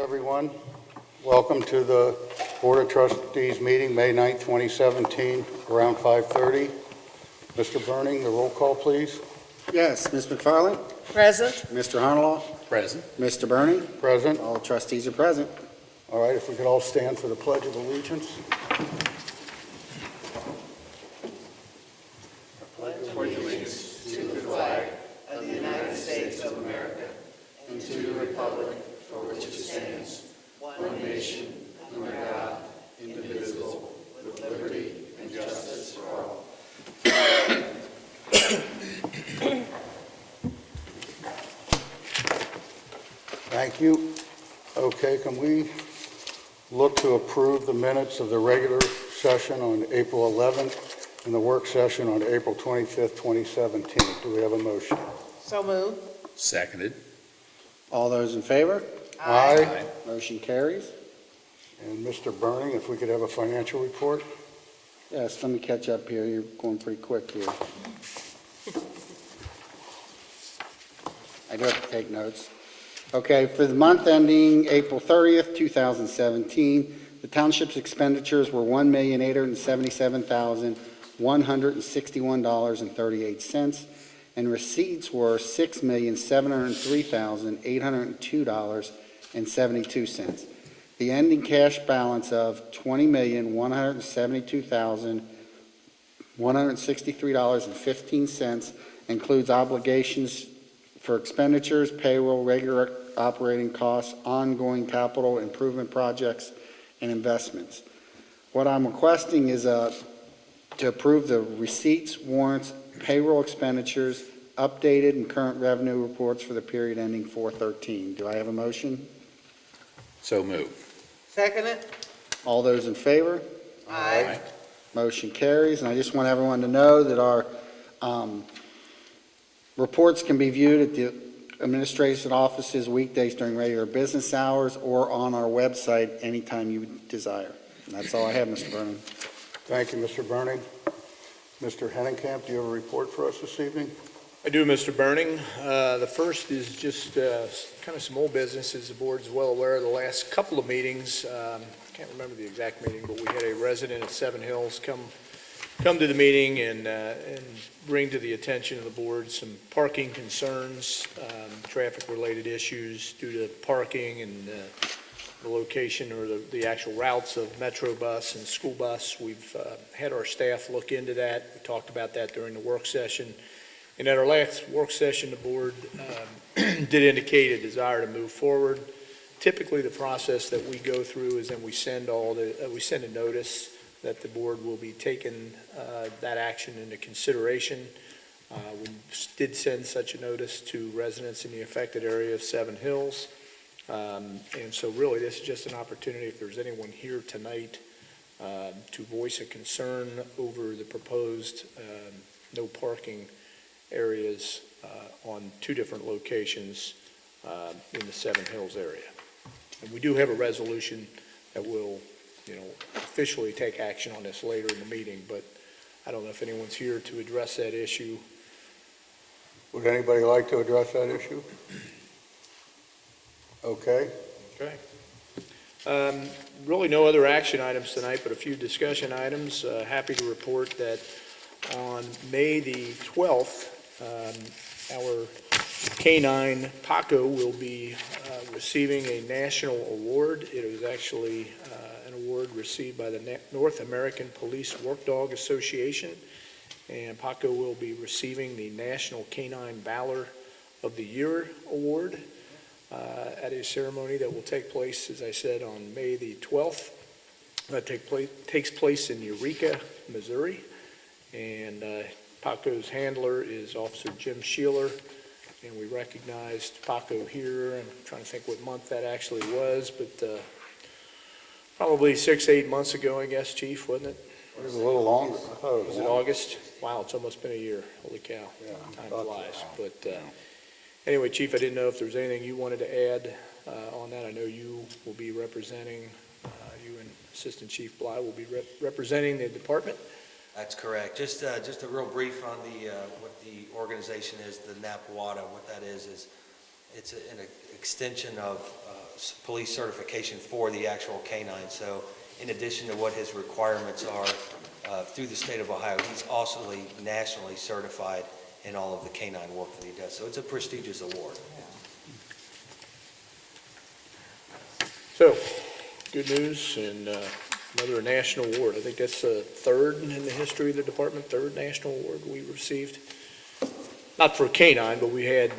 Everyone. Welcome to the Board of Trustees meeting, May 9th, 2017, around 5:30. Mr. Burning, the roll call, please. Yes, Ms. McFarland? Present. Mr. Harnelaw? Present. Mr. Burning? Present. All trustees are present. All right, if we could all stand for the Pledge of Allegiance. Thank you. Okay, can we look to approve the minutes of the regular session on April 11th and the work session on April 25th, 2017? Do we have a motion? So moved. Seconded. All those in favor? Aye. Motion carries. And Mr. Burning, if we could have a financial report? Yes, let me catch up here. You're going pretty quick here. I do have to take notes. Okay, for the month ending April 30th, 2017, the township's expenditures were $1,877,161.38, and receipts were $6,703,802.72. The ending cash balance of $20,172,163.15 includes obligations for expenditures, payroll, regular operating costs, ongoing capital improvement projects, and investments. What I'm requesting is to approve the receipts, warrants, payroll expenditures, updated and current revenue reports for the period ending 4/13. Do I have a motion? So moved. Second it. All those in favor? Aye. Motion carries, and I just want everyone to know that our reports can be viewed at the administration offices weekdays during regular business hours or on our website anytime you desire. And that's all I have, Mr. Vernon. Thank you, Mr. Burning. Mr. Hennenkamp, do you have a report for us this evening? I do, Mr. Burning. The first is just kind of some old business, as the board's well aware. The last couple of meetings, I can't remember the exact meeting, but we had a resident at Seven Hills come to the meeting and bring to the attention of the board some parking concerns, traffic-related issues due to parking and the location or the actual routes of Metro bus and school bus. We've had our staff look into that. We talked about that during the work session. And at our last work session, the board did indicate a desire to move forward. Typically, the process that we go through is then we send a notice that the board will be taking that action into consideration. We did send such a notice to residents in the affected area of Seven Hills. And so really, this is just an opportunity, if there's anyone here tonight, to voice a concern over the proposed no parking areas on two different locations in the Seven Hills area. And we do have a resolution that will, officially take action on this later in the meeting, but I don't know if anyone's here to address that issue. Would anybody like to address that issue? Okay. Okay. Really no other action items tonight, but a few discussion items. Happy to report that on May the 12th, our K-9 Paco will be receiving a national award. It was actually an award received by the North American Police Work Dog Association, and Paco will be receiving the National K-9 Valor of the Year Award at a ceremony that will take place, as I said, on May the 12th. That takes place in Eureka, Missouri, and Paco's handler is Officer Jim Sheeler, and we recognized Paco here. I'm trying to think what month that actually was, but probably 6 to 8 months ago, I guess, Chief, wasn't it? It was a little longer. Was it August? Wow, it's almost been a year. Holy cow. Yeah, Time flies. But anyway, Chief, I didn't know if there was anything you wanted to add on that. I know you will be representing, you and Assistant Chief Bly will be representing the department. That's correct. Just a real brief on what the organization is, the NAPWADA. What that is it's an extension of police certification for the actual canine. So in addition to what his requirements are through the state of Ohio, he's also nationally certified in all of the canine work that he does. So it's a prestigious award. So, good news, and another national award. I think that's the third in the history of the department, third national award we received. Not for canine, but we had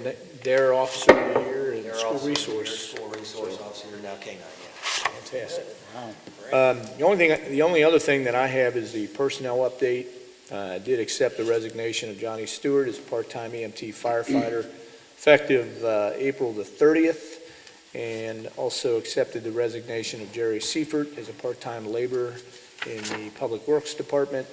their officer of the year and They're school also- resource. they're School resource officer, now canine, yeah. Fantastic. Wow. The only other thing that I have is the personnel update. I did accept the resignation of Johnny Stewart as a part-time EMT firefighter effective April the 30th, and also accepted the resignation of Jerry Seifert as a part-time laborer in the Public Works Department.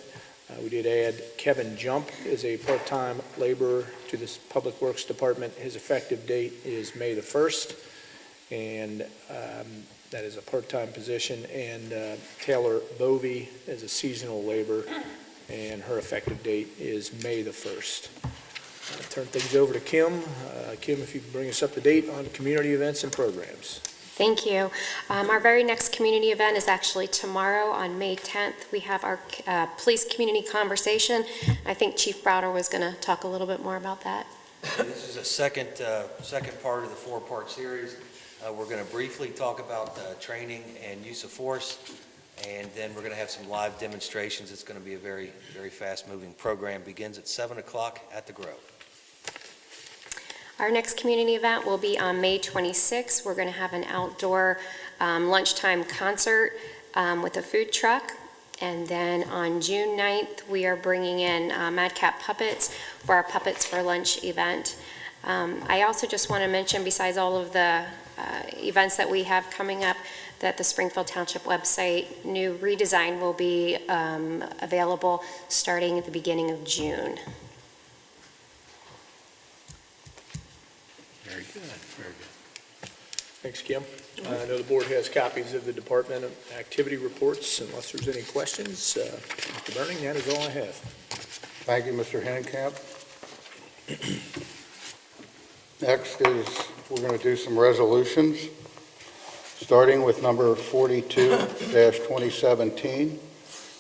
We did add Kevin Jump as a part-time laborer to this Public Works Department. His effective date is May the 1st, and that is a part-time position, and Taylor Bovey as a seasonal laborer, and her effective date is May the 1st. I'll turn things over to Kim. Kim, if you could bring us up to date on community events and programs. Thank you. Our very next community event is actually tomorrow on May 10th. We have our police community conversation. I think Chief Browder was going to talk a little bit more about that. This is a second part of the four-part series. We're going to briefly talk about training and use of force, and then we're going to have some live demonstrations. It's going to be a very, very fast-moving program. Begins at 7 o'clock at the Grove. Our next community event will be on May 26th. We're going to have an outdoor lunchtime concert with a food truck. And then on June 9th, we are bringing in Madcap Puppets for our Puppets for Lunch event. I also just want to mention, besides all of the events that we have coming up, that the Springfield Township website new redesign will be available starting at the beginning of June. Very good, very good. Thanks, Kim. I know the board has copies of the department activity reports, unless there's any questions. Mr. Burning, that is all I have. Thank you, Mr. Hennekamp. Next is, we're going to do some resolutions, starting with number 42-2017,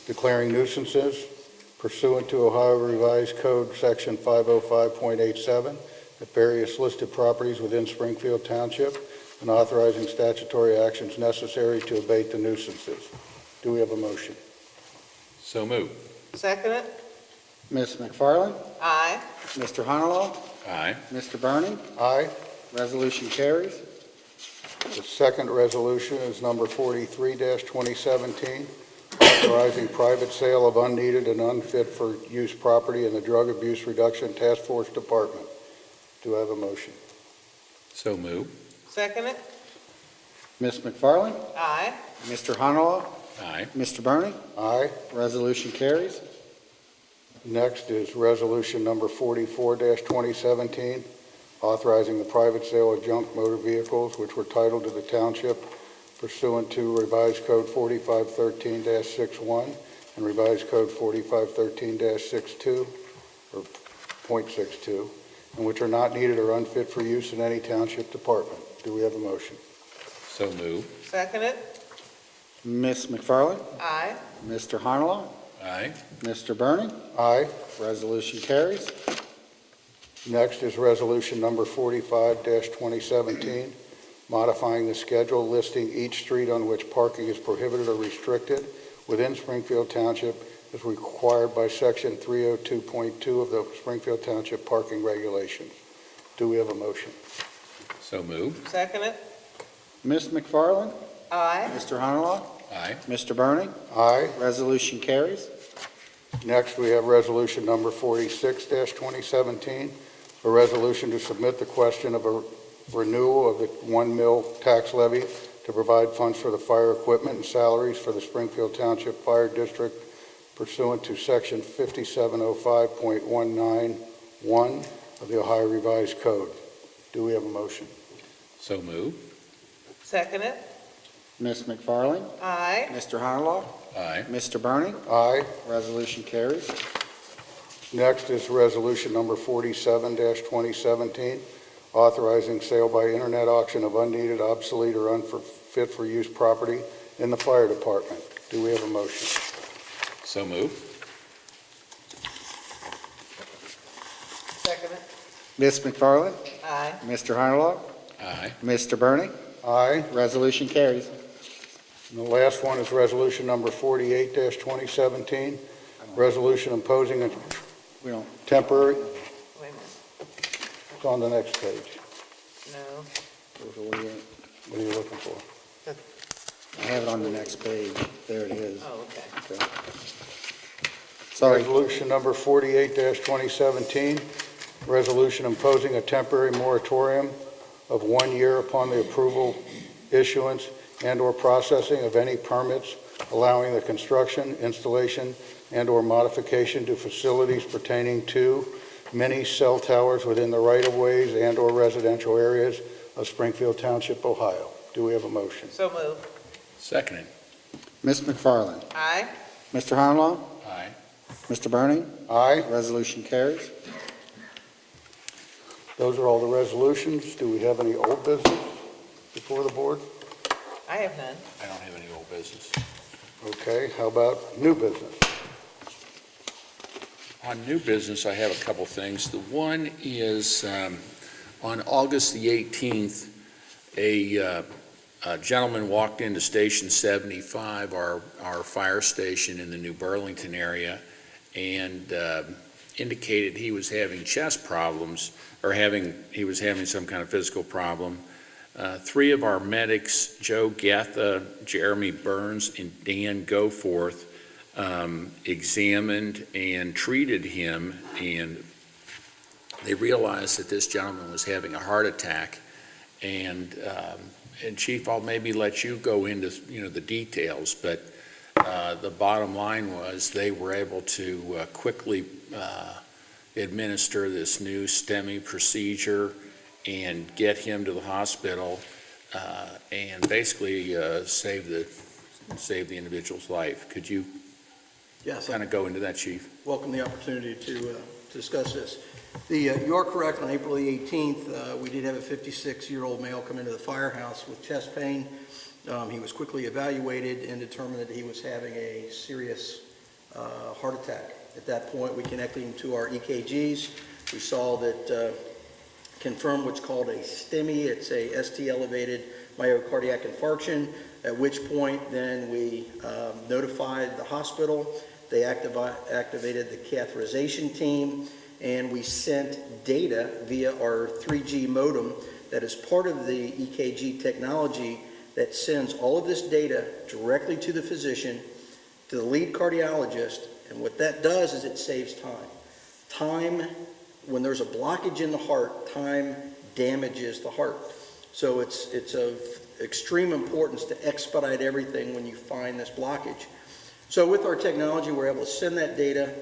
declaring nuisances pursuant to Ohio Revised Code Section 505.87 at various listed properties within Springfield Township, and authorizing statutory actions necessary to abate the nuisances. Do we have a motion? So moved. Second it? Ms. McFarland? Aye. Mr. Honolo? Aye. Mr. Burning? Aye. Resolution carries. The second resolution is number 43-2017, authorizing private sale of unneeded and unfit for use property in the Drug Abuse Reduction Task Force Department. Do I have a motion? So moved. Second it? Ms. McFarland? Aye. Mr. Honolo? Aye. Mr. Burning? Aye. Resolution carries. Next is resolution number 44-2017, authorizing the private sale of junk motor vehicles which were titled to the township pursuant to revised code 4513-61 and revised code 4513-62 or .62, and which are not needed or unfit for use in any township department. Do we have a motion? So moved. Second it? Ms. McFarland? Aye. Mr. Honolo? Aye. Mr. Burning? Aye. Resolution carries. Next is resolution number 45-2017, modifying the schedule listing each street on which parking is prohibited or restricted within Springfield Township as required by section 302.2 of the Springfield Township parking regulations. Do we have a motion? So moved. Second it? Ms. McFarland? Aye. Mr. Honolo? Aye. Mr. Burning? Aye. Resolution carries. Next, we have resolution number 46-2017, a resolution to submit the question of a renewal of the 1 mil tax levy to provide funds for the fire equipment and salaries for the Springfield Township Fire District pursuant to section 5705.191 of the Ohio Revised Code. Do we have a motion? So moved. Second it? Ms. McFarland? Aye. Mr. Honolo? Aye. Mr. Burning? Aye. Resolution carries. Next is resolution number 47-2017, authorizing sale by internet auction of unneeded, obsolete, or unfit for use property in the fire department. Do we have a motion? So moved. Second it. Ms. McFarland? Aye. Mr. Honeyland? Aye. Mr. Burning? Aye. Resolution carries. And the last one is resolution number 48-2017, resolution imposing a We don't, temporary, Wait a minute. it's on the next page. No. What are you looking for? I have it on the next page. There it is. Oh, okay. Okay. Sorry. Resolution number 48-2017, resolution imposing a temporary moratorium of 1 year upon the approval, issuance, and/or processing of any permits allowing the construction, installation, and/or modification to facilities pertaining to many cell towers within the right-of-ways and/or residential areas of Springfield Township, Ohio. Do we have a motion? So moved. Seconded. Ms. McFarland? Aye. Mr. Honeyland? Aye. Mr. Burning? Aye. Resolution carries. Those are all the resolutions. Do we have any old business before the board? I have none. I don't have any old business. Okay, how about new business? On new business, I have a couple things. The one is, on August the 18th, a gentleman walked into Station 75, our fire station in the New Burlington area, and indicated he was having chest problems, or he was having some kind of physical problem. Three of our medics, Joe Gatha, Jeremy Burns, and Dan Goforth, examined and treated him, and they realized that this gentleman was having a heart attack. And Chief, I'll maybe let you go into the details, but the bottom line was they were able to quickly administer this new STEMI procedure and get him to the hospital and basically save the individual's life. Could you Yes, kind of go into that, Chief? welcome the opportunity to discuss this. You are correct, on April the 18th, we did have a 56-year-old male come into the firehouse with chest pain. He was quickly evaluated and determined that he was having a serious heart attack. At that point, we connected him to our EKGs. We saw that confirmed what's called a STEMI. It's a ST elevated myocardiac infarction, at which point then we notified the hospital. They activated the catheterization team, and we sent data via our 3G modem that is part of the EKG technology that sends all of this data directly to the physician, to the lead cardiologist, and what that does is it saves time. Time, when there's a blockage in the heart, time damages the heart. So it's of extreme importance to expedite everything when you find this blockage. So with our technology, we're able to send that data.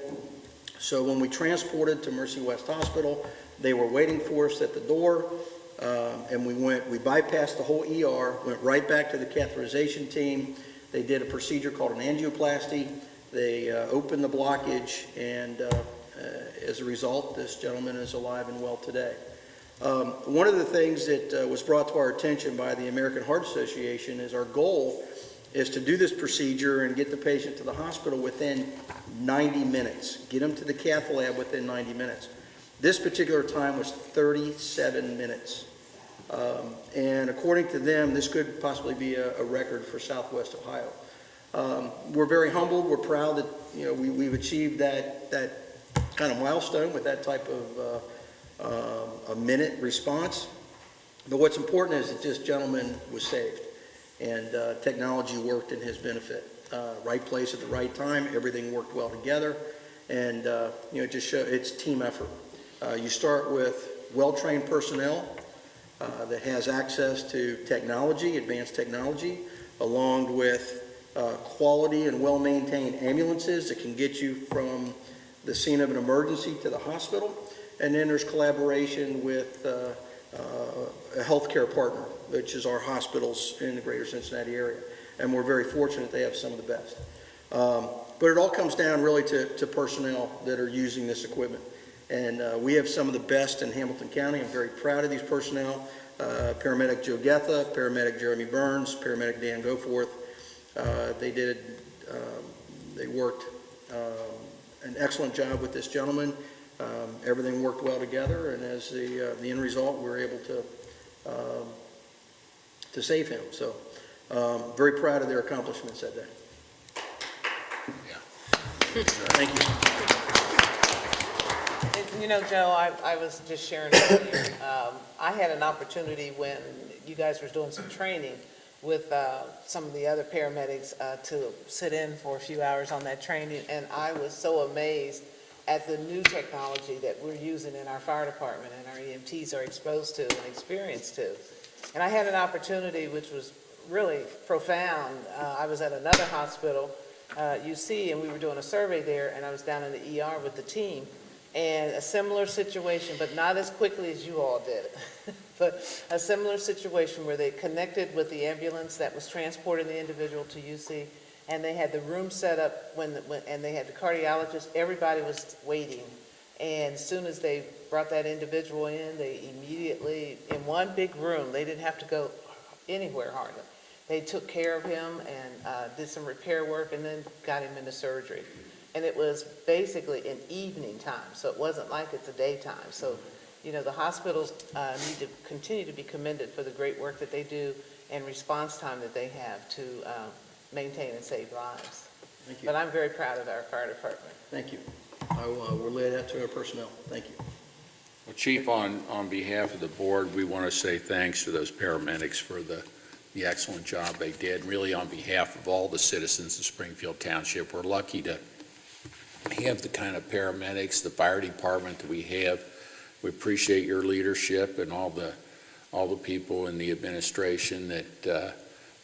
So when we transported to Mercy West Hospital, they were waiting for us at the door, and we bypassed the whole ER, went right back to the catheterization team. They did a procedure called an angioplasty. They opened the blockage, and as a result, this gentleman is alive and well today. One of the things that was brought to our attention by the American Heart Association is our goal is to do this procedure and get the patient to the hospital within 90 minutes. Get them to the cath lab within 90 minutes. This particular time was 37 minutes. And according to them, this could possibly be a record for Southwest Ohio. We're very humbled. We're proud that we've achieved that kind of milestone with that type of a minute response. But what's important is that this gentleman was saved, and technology worked in his benefit. Right place at the right time, everything worked well together, and it just shows it's team effort. You start with well-trained personnel that has access to technology, advanced technology, along with quality and well-maintained ambulances that can get you from the scene of an emergency to the hospital. And then there's collaboration with a healthcare partner, which is our hospitals in the greater Cincinnati area. And we're very fortunate they have some of the best. But it all comes down really to personnel that are using this equipment. And we have some of the best in Hamilton County. I'm very proud of these personnel. Paramedic Joe Getha, paramedic Jeremy Burns, paramedic Dan Goforth. They worked an excellent job with this gentleman. Everything worked well together, and as the end result, we were able to save him. So very proud of their accomplishments that day. Thank you. And, you know, Joe, I was just sharing earlier, I had an opportunity when you guys were doing some training with some of the other paramedics to sit in for a few hours on that training, and I was so amazed at the new technology that we're using in our fire department and our EMTs are exposed to and experienced to. And I had an opportunity which was really profound. I was at another hospital, UC, and we were doing a survey there, and I was down in the ER with the team, and a similar situation, but not as quickly as you all did it, but a similar situation where they connected with the ambulance that was transporting the individual to UC, and they had the room set up and they had the cardiologist. Everybody was waiting, and as soon as they brought that individual in, they immediately, in one big room, they didn't have to go anywhere hardly. They took care of him and did some repair work and then got him into surgery. And it was basically an evening time, so it wasn't like it's a daytime. So, you know, the hospitals need to continue to be commended for the great work that they do and response time that they have to maintain and save lives. Thank you. But I'm very proud of our fire department. Thank you. I will relay that to our personnel. Thank you. Well, Chief, on behalf of the board, we want to say thanks to those paramedics for the excellent job they did. Really, on behalf of all the citizens of Springfield Township, we're lucky to have the kind of paramedics, the fire department that we have. We appreciate your leadership and all the people in the administration that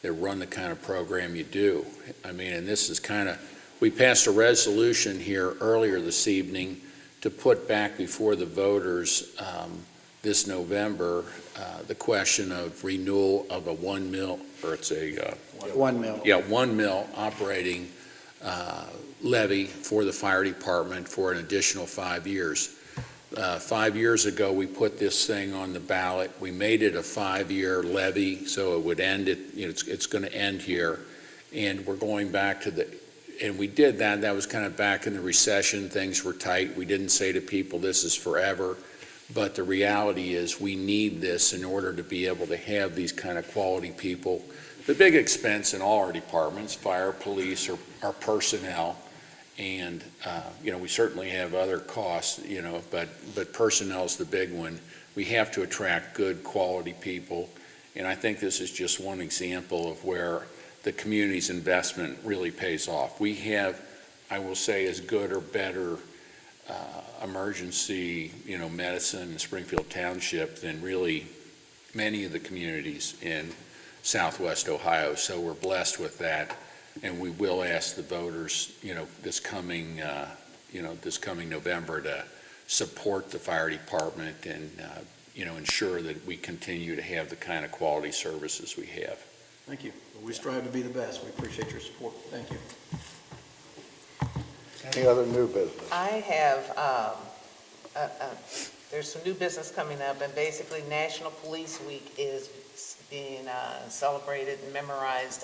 run the kind of program you do. I mean, and this is kind of, we passed a resolution here earlier this evening to put back before the voters this November the question of renewal of a 1 mil, or it's a 1 mil. yeah, 1 mil operating levy for the fire department for an additional 5 years. 5 years ago, we put this thing on the ballot. We made it a 5-year levy, so it would end it, you know, it's going to end here. And we're going back to and we did that. That was kind of back in the recession. Things were tight. We didn't say to people, this is forever. But the reality is we need this in order to be able to have these kind of quality people. The big expense in all our departments, fire, police, are personnel. And, you know, we certainly have other costs, you know, but personnel is the big one. We have to attract good quality people. And I think this is just one example of where the community's investment really pays off. We have, I will say, as good or better emergency, you know, medicine in Springfield Township than really many of the communities in Southwest Ohio. So we're blessed with that. And we will ask the voters, you know, this coming November to support the fire department and, you know, ensure that we continue to have the kind of quality services we have. Thank you. We strive to be the best. We appreciate your support. Thank you. Any other new business? I have, there's some new business coming up, and basically National Police Week is being celebrated and memorized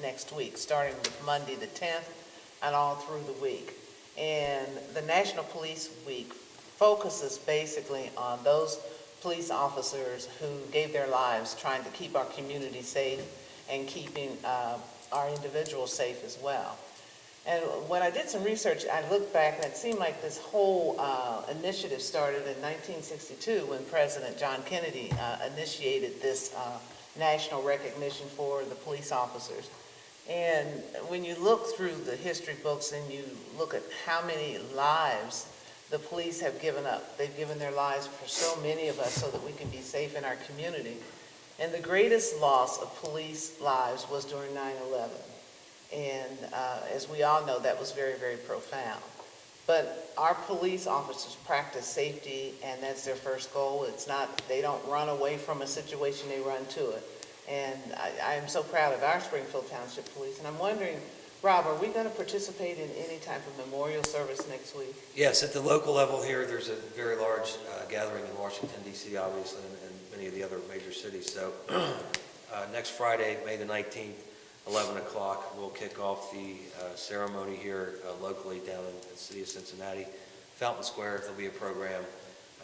next week, starting with Monday the 10th and all through the week. And the National Police Week focuses basically on those police officers who gave their lives trying to keep our community safe and keeping our individuals safe as well. And when I did some research, I looked back and it seemed like this whole initiative started in 1962 when President John Kennedy initiated this national recognition for the police officers. And when you look through the history books and you look at how many lives the police have given up, they've given their lives for so many of us so that we can be safe in our community. And the greatest loss of police lives was during 9/11. And as we all know, that was very, very profound. But our police officers practice safety, and that's their first goal. It's not, they don't run away from a situation, they run to it. And I am so proud of our Springfield Township Police, and I'm wondering Rob, are we going to participate in any type of memorial service next week? Yes, at the local level here, there's a very large gathering in Washington DC, obviously, and many of the other major cities. So next Friday, May the 19th, 11 o'clock, we'll kick off the ceremony here locally down in the city of Cincinnati. Fountain Square, there'll be a program,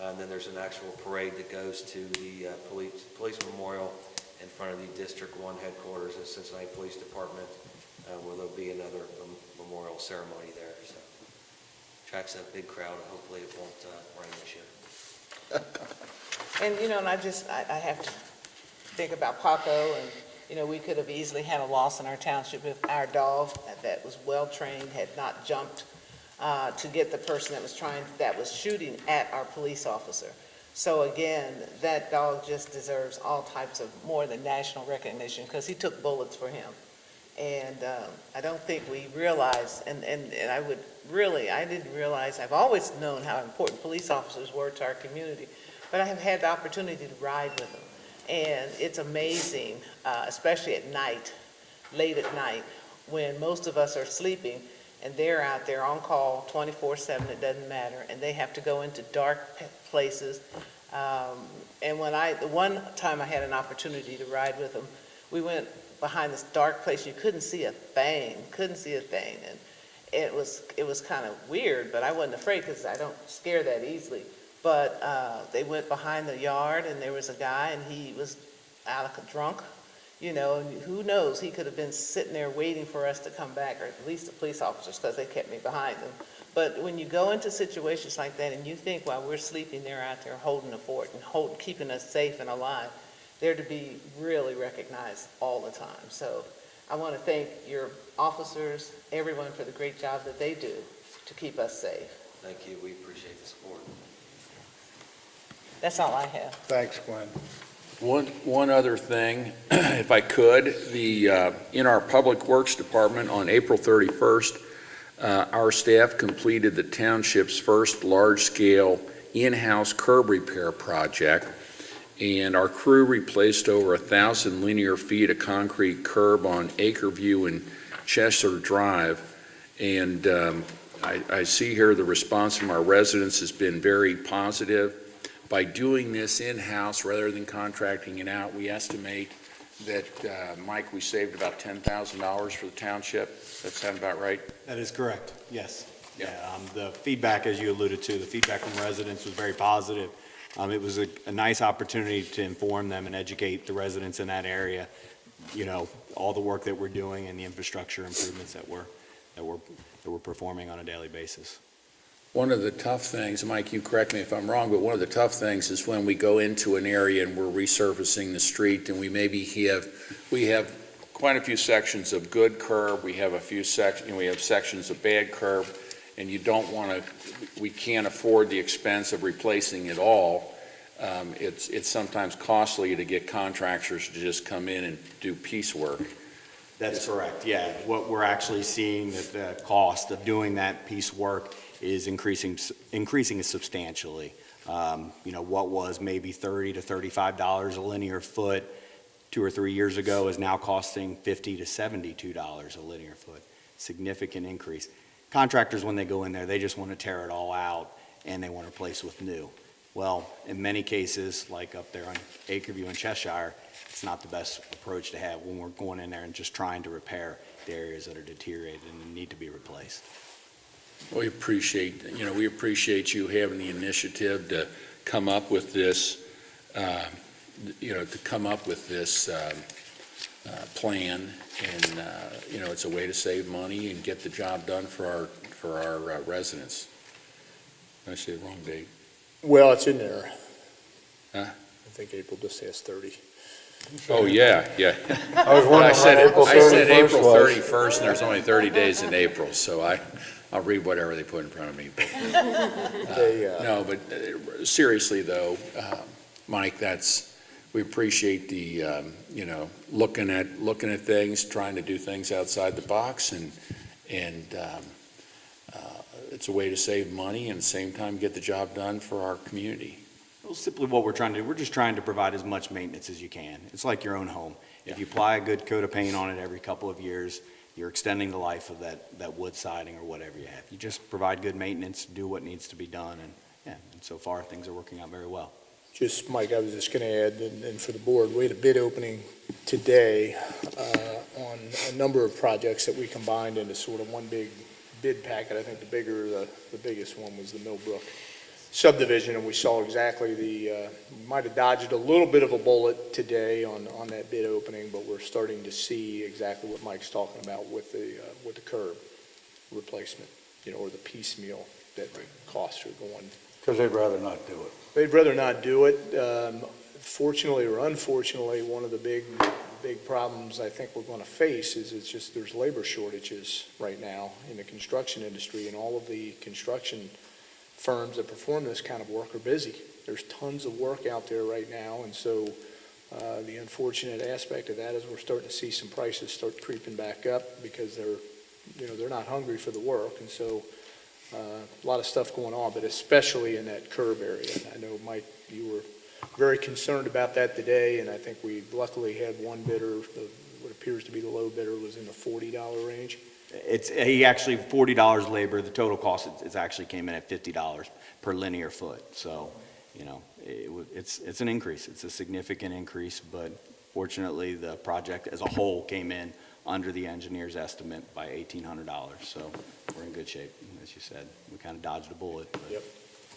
and then there's an actual parade that goes to the police memorial in front of the District 1 headquarters of the Cincinnati Police Department, where there'll be another memorial ceremony there. So attracts a big crowd, and hopefully it won't rain this year. And, and I have to think about Paco, and, we could have easily had a loss in our township if our dog that was well-trained had not jumped to get the person that was shooting at our police officer. So again, that dog just deserves all types of more than national recognition because he took bullets for him. And I don't think we realize, and I didn't realize, I've always known how important police officers were to our community, but I have had the opportunity to ride with them. And it's amazing, especially at night, late at night, when most of us are sleeping, and they're out there on call 24/7, it doesn't matter, and they have to go into dark places. And the one time I had an opportunity to ride with them, we went behind this dark place, you couldn't see a thing, and it was kind of weird, but I wasn't afraid because I don't scare that easily. But they went behind the yard, and there was a guy, and he was drunk, and who knows, he could have been sitting there waiting for us to come back, or at least the police officers, because they kept me behind them. But when you go into situations like that, and you think while we're sleeping, they're out there holding the fort and keeping us safe and alive, they're to be really recognized all the time. So I want to thank your officers, everyone, for the great job that they do to keep us safe. Thank you. We appreciate the support. That's all I have. Thanks, Gwen. One other thing, if I could, in our Public Works Department on April 31st, our staff completed the township's first large-scale in-house curb repair project, and our crew replaced over 1,000 linear feet of concrete curb on Acreview and Chester Drive. And I see here the response from our residents has been very positive. By doing this in-house rather than contracting it out, we estimate that, Mike, we saved about $10,000 for the township. That sound about right? That is correct, yes. Yeah. The feedback, as you alluded to, the feedback from residents was very positive. It was a nice opportunity to inform them and educate the residents in that area, all the work that we're doing and the infrastructure improvements that we're performing on a daily basis. One of the tough things, Mike, you correct me if I'm wrong, but one of the tough things is when we go into an area and we're resurfacing the street and we have quite a few sections of good curb, we have sections of bad curb, and we can't afford the expense of replacing it all. It's sometimes costly to get contractors to just come in and do piecework. That's correct, yeah. What we're actually seeing, that the cost of doing that piece work is increasing substantially. What was maybe $30 to $35 a linear foot 2 or 3 years ago is now costing $50 to $72 a linear foot. Significant increase. Contractors, when they go in there, they just want to tear it all out and they want to replace with new. Well, in many cases, like up there on Acreview and Cheshire, it's not the best approach to have when we're going in there and just trying to repair the areas that are deteriorated and need to be replaced. We appreciate you having the initiative to come up with this, plan, and it's a way to save money and get the job done for our residents. Did I say the wrong date? Well, it's in there. Huh? I think April just says 30. Oh, yeah. I was wondering I said when April 31st I said April was. 31st, and there's only 30 days in April, so I'll read whatever they put in front of me. No, but seriously though, Mike, we appreciate the, looking at things, trying to do things outside the box, and it's a way to save money and at the same time get the job done for our community. Well, simply what we're trying to do, we're just trying to provide as much maintenance as you can. It's like your own home. If you apply a good coat of paint on it every couple of years, you're extending the life of that wood siding or whatever you have. You just provide good maintenance, do what needs to be done, and yeah, and so far, things are working out very well. Just, Mike, I was just going to add, and for the board, we had a bid opening today on a number of projects that we combined into sort of one big bid packet. I think the biggest one was the Millbrook subdivision, and we saw exactly might have dodged a little bit of a bullet today on that bid opening, but we're starting to see exactly what Mike's talking about with the curb replacement, or the piecemeal that the costs are going. Because they'd rather not do it. They'd rather not do it. Fortunately or unfortunately, one of the big problems I think we're going to face is it's just there's labor shortages right now in the construction industry, and all of the construction firms that perform this kind of work are busy. There's tons of work out there right now, and so the unfortunate aspect of that is we're starting to see some prices start creeping back up because they're not hungry for the work, and so a lot of stuff going on, but especially in that curb area. I know, Mike, you were very concerned about that today, and I think we luckily had one bidder, what appears to be the low bidder was in the $40 range. He actually, $40 labor, the total cost, it actually came in at $50 per linear foot. So, it's an increase. It's a significant increase, but fortunately, the project as a whole came in under the engineer's estimate by $1,800. So we're in good shape, as you said. We kind of dodged a bullet, but Yep.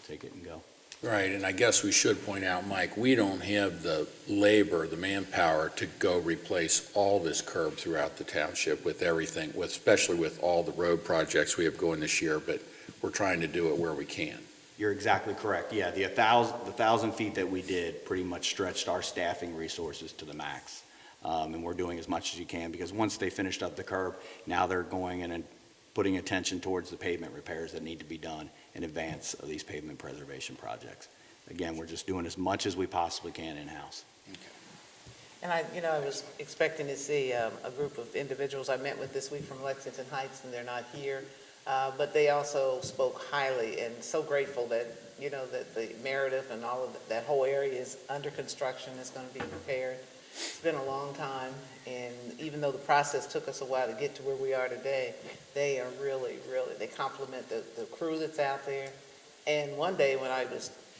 take it and go. Right, and I guess we should point out, Mike, we don't have the labor, the manpower to go replace all this curb throughout the township with everything, especially with all the road projects we have going this year, but we're trying to do it where we can. You're exactly correct. Yeah, the 1,000 feet that we did pretty much stretched our staffing resources to the max. And we're doing as much as you can, because once they finished up the curb, now they're going in and putting attention towards the pavement repairs that need to be done in advance of these pavement preservation projects. Again, we're just doing as much as we possibly can in-house. And I was expecting to see a group of individuals I met with this week from Lexington Heights, and they're not here. But they also spoke highly, and so grateful that, that the Meredith and all of that whole area is under construction, is going to be repaired. It's been a long time, and even though the process took us a while to get to where we are today, they are really, they compliment the crew that's out there. And one day when I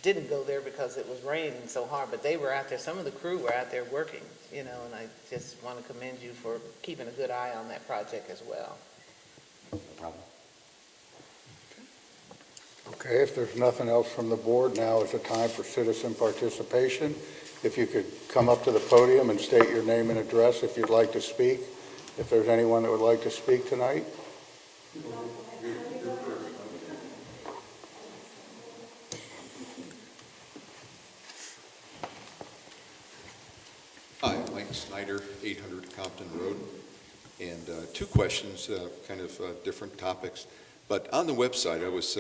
didn't go there because it was raining so hard, but they were out there, some of the crew were out there working, and I just want to commend you for keeping a good eye on that project as well. No problem. Okay, if there's nothing else from the board, now is the time for citizen participation. If you could come up to the podium and state your name and address if you'd like to speak. If there's anyone that would like to speak tonight. Hi, Mike Snyder, 800 Compton Road. And two questions, kind of different topics. But on the website, I was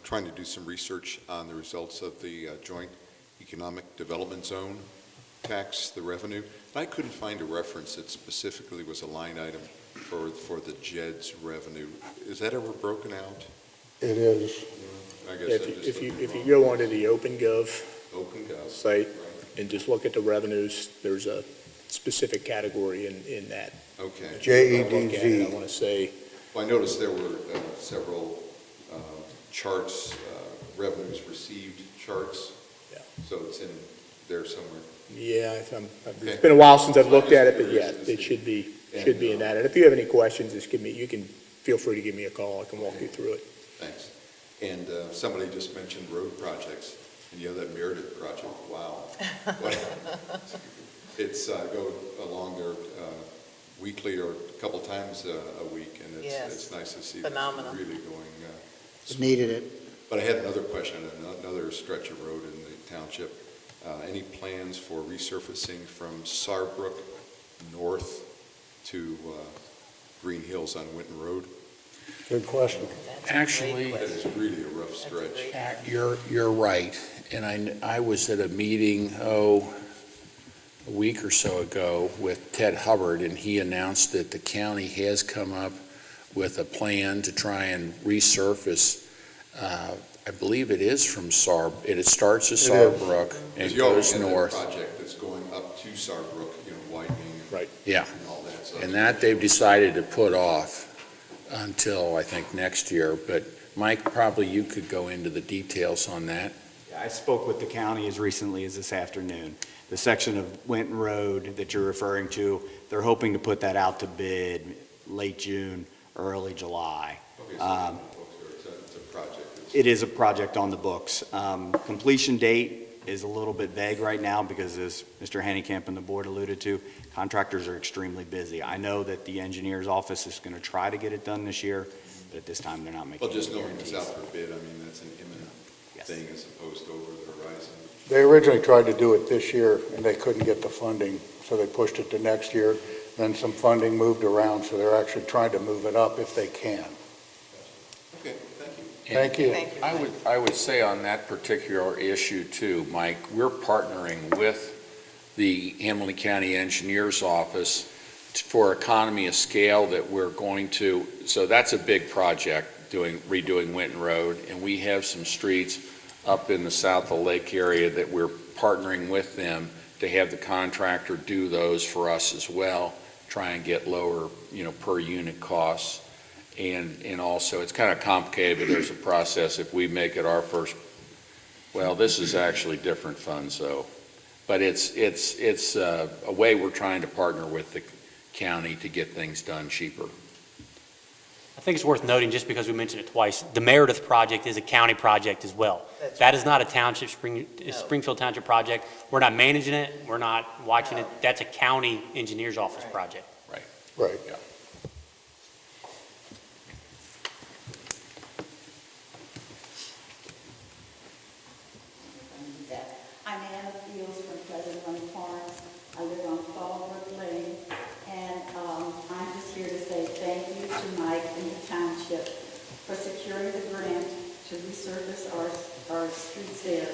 trying to do some research on the results of the Joint Economic Development Zone tax, the revenue. I couldn't find a reference that specifically was a line item for the JED's revenue. Is that ever broken out? It is. I guess if you go onto the OpenGov site right. and just look at the revenues, there's a specific category in that. Okay. JEDZ. I want to say, Well, I noticed there were several charts, revenues received charts. Yeah. So it's in there somewhere. yeah, Okay. it's been a while since I've looked at it, but I'm yeah, just it should be And, in that. And if you have any questions, you can feel free to give me a call. I can walk you through it. Thanks. And somebody just mentioned road projects, and that Meredith project, wow. It's go along there weekly or a couple times a week, and it's nice to see. Phenomenal. Really going. Needed it. But I had another question, another stretch of road in the township. Any plans for resurfacing from Sarbrook north to Green Hills on Winton Road? Good question. Actually, That is really a rough stretch. You're right, and I was at a meeting, a week or so ago with Ted Hubbard, and he announced that the county has come up with a plan to try and resurface, I believe it is from it starts at Sarbrook and Because you always goes have that north. project that's going up to Sarbrook, widening. Right. Yeah. And all that. And that they've decided to put off until, I think, next year. But Mike, probably you could go into the details on that. I spoke with the county as recently as this afternoon. The section of Winton Road that you're referring to, they're hoping to put that out to bid late June, early July. Okay, so it's a project. It is a project on the books. Completion date is a little bit vague right now because, as Mr. Hennekamp and the board alluded to, contractors are extremely busy. I know that the engineer's office is going to try to get it done this year, but at this time, they're not making Well, just any knowing it's guarantees. out for bid, I mean, that's an imminent Yes. thing as opposed to over the horizon. They originally tried to do it this year, and they couldn't get the funding, so they pushed it to next year. Then some funding moved around, so they're actually trying to move it up if they can. Okay, thank you. Thank you. Thank you. I would say on that particular issue too, Mike, we're partnering with the Hamilton County Engineers Office for economy of scale that we're going to, so that's a big project, redoing Winton Road, and we have some streets up in the south of the lake area that we're partnering with them to have the contractor do those for us as well, try and get lower, per unit costs. And also, it's kind of complicated, but there's a process. If we make it our first, well, this is actually different funds though. But it's a way we're trying to partner with the county to get things done cheaper. I think it's worth noting, just because we mentioned it twice, the Meredith project is a county project as well. That's That right. is not a township, Springfield Township project. We're not managing it, we're not watching it. That's a county engineer's office Right. project. Right. I'm Anna Fields from Pleasant Run Farms. I live on Fallbrook Lane, and I'm just here to say thank you to Mike and the township for securing the grant to resurface our streets there.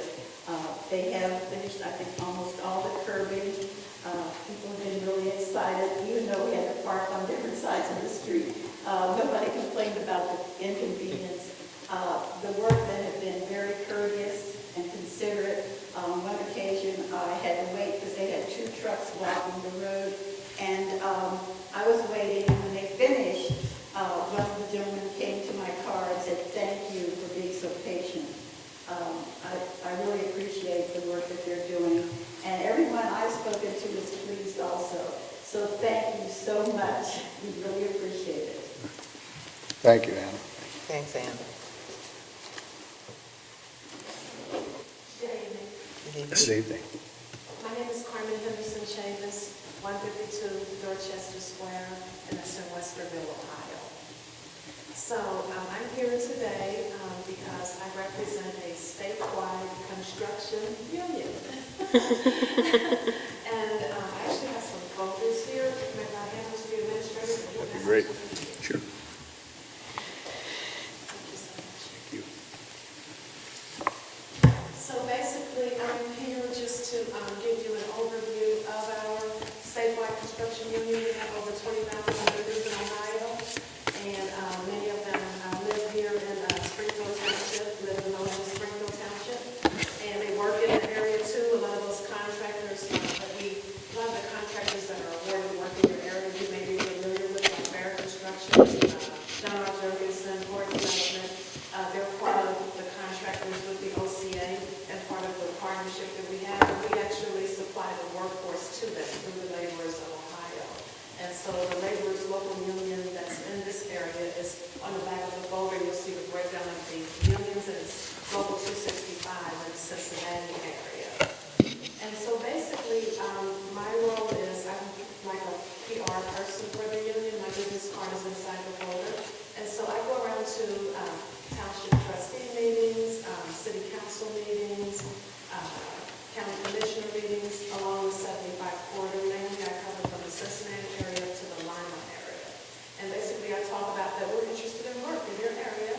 They have finished, I think, almost all the curbing. People have been really excited, even though we had to park on different sides of the street. Nobody complained about the inconvenience. The workmen have been very courteous and considerate. On one occasion, I had to wait because they had 2 trucks blocking the road, and I was waiting, and when they finished, one of the gentlemen came to my car and said, "Thank you for being so patient." I really appreciate the work that they're doing, and everyone I've spoken to is pleased also. So thank you so much. We really appreciate it. Thank you, Anna. Thanks, Ann. Good evening. Good evening. My name is Carmen Henderson Chavis, 152 Dorchester Square, and that's in Westerville, Ohio. So I'm here today because I represent a statewide construction union. And I actually have some folders here. May I hand them to the administrator? That'd be great. Sure. Thank you so much. So basically, I'm here just to give you an overview of our statewide construction union. We have over 20,000 members in Ohio, and many of them live here in Springfield Township, live in Springfield Township, and they work in the area too. A lot of those contractors, a lot of the contractors that are awarded work in your area, you may be familiar with, like Bear Construction, John R. Jorgensen, Ford Development. They're part of the contractors with the OCA and part of the partnership that we have. We actually supply the workforce to them through the Laborers of Ohio. And so the Laborers Local Union that's in this area is on the back of the folder. You'll see the breakdown of the unions, and it's Local 265 in the Cincinnati area. And so basically, my role is I'm like a PR person for the union. My business card is inside the folder. And so I go around to township trustee meetings, city council meetings, county commissioner meetings along the 75 corridor. Mainly I cover from the Cincinnati area to the Lima area. And basically I talk about that we're interested in work in your area,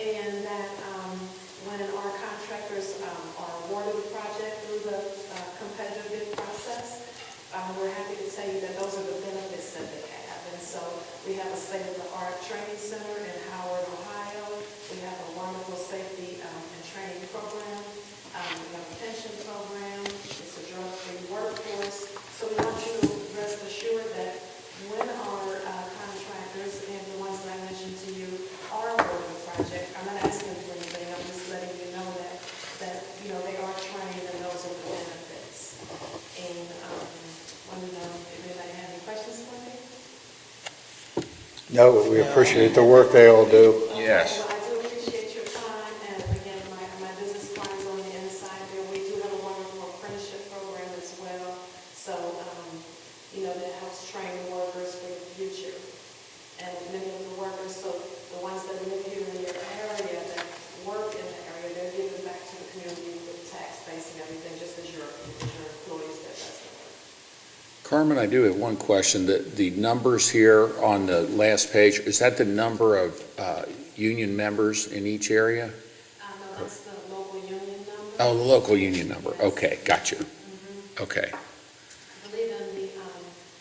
and that when our contractors are awarded a project through the competitive bid process, we're happy to tell you that those are the benefits that they have. And so we have a state-of-the-art training center in Howard, Ohio. We have a wonderful safety and training program. We have a pension program. It's a drug-free workforce. So we want you to rest assured that when No, we appreciate the work they all do. Yes. Well, I do appreciate your time, and again, my business card is on the inside there. We do have a wonderful apprenticeship program as well, so, that helps train workers for the future. And many of the workers, so the ones that live here in your area, that work in the area, they're giving back to the community with tax base and everything, just as your employees that does the work. Carmen, I do have one question. The numbers here on the last page, is that the number of union members in each area? No, that's the local union number. Oh, the local union number. Okay, gotcha. Mhm. Okay. I believe in the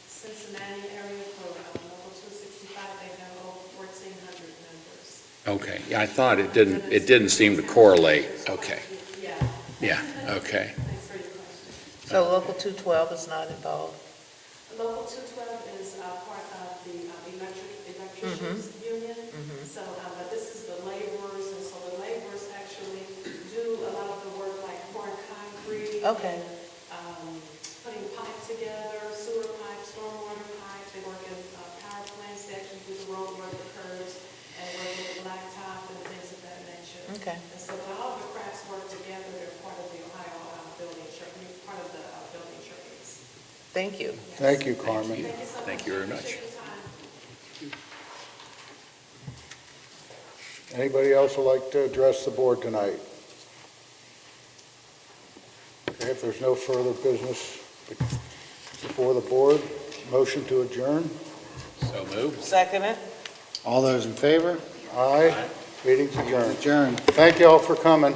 Cincinnati area for local 265, they have over 1,400 members. Okay. Yeah, I thought it didn't seem to correlate. Okay. Yeah. Yeah, okay. Thanks for your question. So Local 212 is not involved? Local 212 is part of the electricians union. So, but this is the laborers, and so the laborers actually do a lot of the work like pouring concrete. Okay. And, putting pipe together, sewer pipe, stormwater pipe. They work in power plants. They actually do the road work, the curbs, and work with the blacktop and things of that nature. Okay. And so when all the crafts work together, they're part of the Ohio building trades, part of the building trades. Thank you. Thank you, Carmen. Thank you so much. Thank you very much. Appreciate your time. Anybody else would like to address the board tonight? Okay, if there's no further business before the board, motion to adjourn? So moved. Second it? All those in favor? Aye. Meeting's adjourned. Adjourned. Thank you all for coming.